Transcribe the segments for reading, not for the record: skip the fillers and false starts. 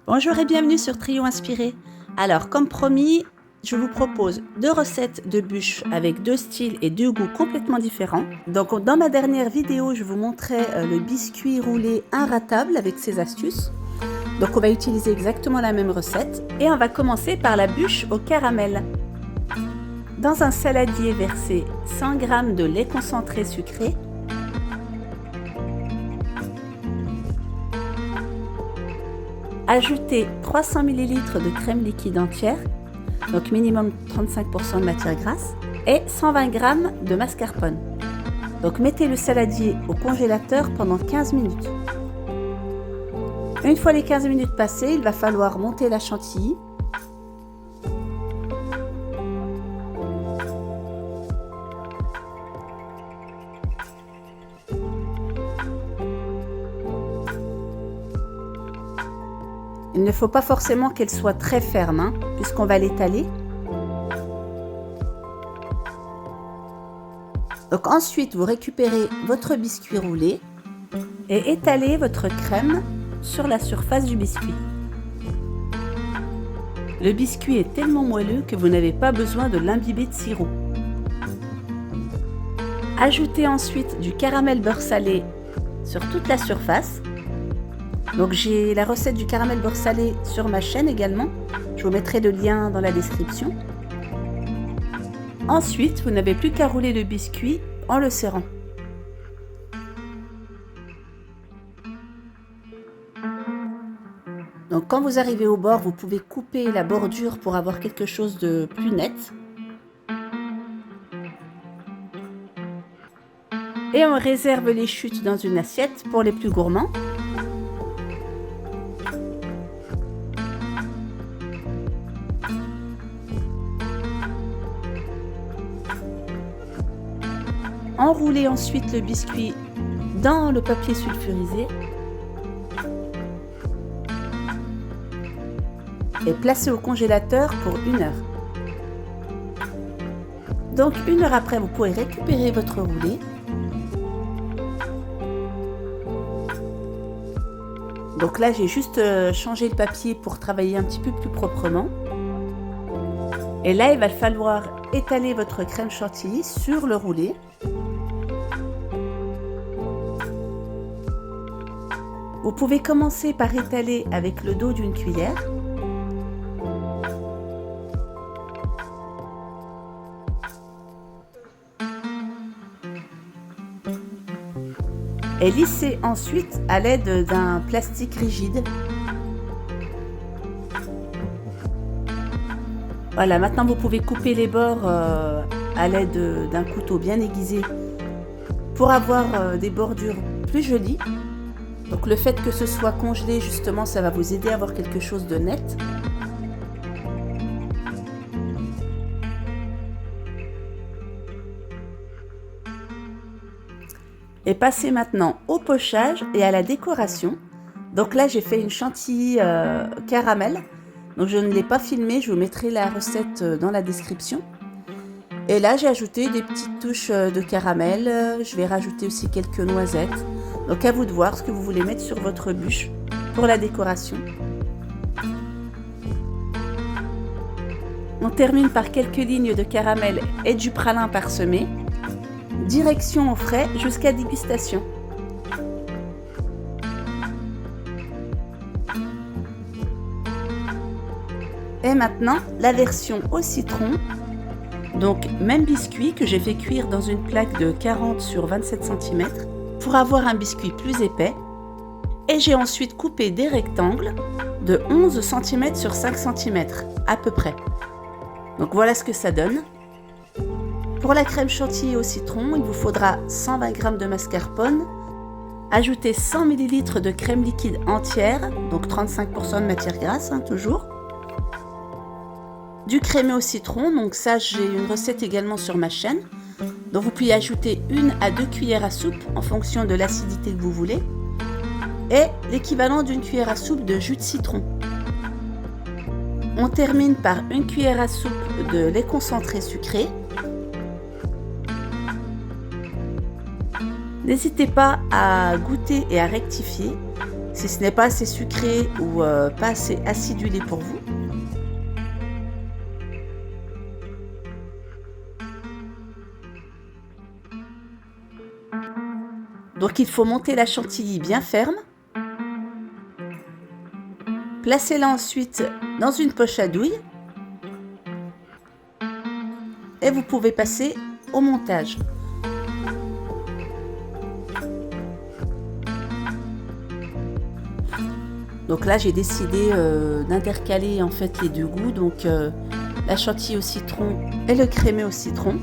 Bonjour et bienvenue sur Trio Inspiré. Alors, comme promis, je vous propose 2 recettes de bûches avec 2 styles et 2 goûts complètement différents. Donc, dans ma dernière vidéo, je vous montrais le biscuit roulé inratable avec ses astuces. Donc, on va utiliser exactement la même recette et on va commencer par la bûche au caramel. Dans un saladier, versez 100 g de lait concentré sucré, ajoutez 300 ml de crème liquide entière, donc minimum 35% de matière grasse, et 120 g de mascarpone. Donc mettez le saladier au congélateur pendant 15 minutes. Une fois les 15 minutes passées, il va falloir monter la chantilly. Il ne faut pas forcément qu'elle soit très ferme, puisqu'on va l'étaler. Donc ensuite, vous récupérez votre biscuit roulé et étalez votre crème sur la surface du biscuit. Le biscuit est tellement moelleux que vous n'avez pas besoin de l'imbiber de sirop. Ajoutez ensuite du caramel beurre salé sur toute la surface. Donc j'ai la recette du caramel beurre salé sur ma chaîne également. Je vous mettrai le lien dans la description. Ensuite, vous n'avez plus qu'à rouler le biscuit en le serrant. Donc quand vous arrivez au bord, vous pouvez couper la bordure pour avoir quelque chose de plus net. Et on réserve les chutes dans une assiette pour les plus gourmands. Enroulez ensuite le biscuit dans le papier sulfurisé et placez au congélateur pour 1 heure. Donc 1 heure après, vous pourrez récupérer votre roulé. Donc là, j'ai juste changé le papier pour travailler un petit peu plus proprement. Et là, il va falloir étaler votre crème chantilly sur le roulé. Vous pouvez commencer par étaler avec le dos d'une cuillère. Et lisser ensuite à l'aide d'un plastique rigide. Voilà, maintenant vous pouvez couper les bords à l'aide d'un couteau bien aiguisé pour avoir des bordures plus jolies. Donc le fait que ce soit congelé, justement, ça va vous aider à avoir quelque chose de net. Et passez maintenant au pochage et à la décoration. Donc là, j'ai fait une chantilly caramel. Donc je ne l'ai pas filmé, je vous mettrai la recette dans la description. Et là, j'ai ajouté des petites touches de caramel. Je vais rajouter aussi quelques noisettes. Donc à vous de voir ce que vous voulez mettre sur votre bûche pour la décoration. On termine par quelques lignes de caramel et du pralin parsemé. Direction au frais jusqu'à dégustation. Et maintenant, la version au citron. Donc même biscuit que j'ai fait cuire dans une plaque de 40 sur 27 cm pour avoir un biscuit plus épais. Et j'ai ensuite coupé des rectangles de 11 cm sur 5 cm à peu près. Donc voilà ce que ça donne. Pour la crème chantilly au citron, il vous faudra 120 g de mascarpone. Ajoutez 100 ml de crème liquide entière, donc 35% de matière grasse, toujours. Du crémé au citron, donc ça j'ai une recette également sur ma chaîne. Donc vous pouvez ajouter 1 à 2 cuillères à soupe en fonction de l'acidité que vous voulez. Et l'équivalent d'une cuillère à soupe de jus de citron. On termine par 1 cuillère à soupe de lait concentré sucré. N'hésitez pas à goûter et à rectifier. Si ce n'est pas assez sucré ou pas assez acidulé pour vous. Donc il faut monter la chantilly bien ferme. Placez-la ensuite dans une poche à douille. Et vous pouvez passer au montage. Donc là j'ai décidé d'intercaler en fait les deux goûts, donc la chantilly au citron et le crémeux au citron.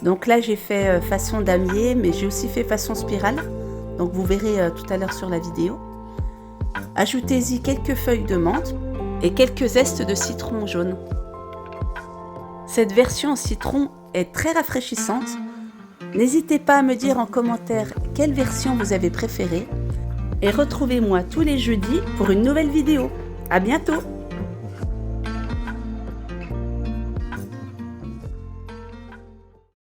Donc là j'ai fait façon damier, mais j'ai aussi fait façon spirale, donc vous verrez tout à l'heure sur la vidéo. Ajoutez-y quelques feuilles de menthe et quelques zestes de citron jaune. Cette version en citron est très rafraîchissante. N'hésitez pas à me dire en commentaire quelle version vous avez préférée. Et retrouvez-moi tous les jeudis pour une nouvelle vidéo. À bientôt!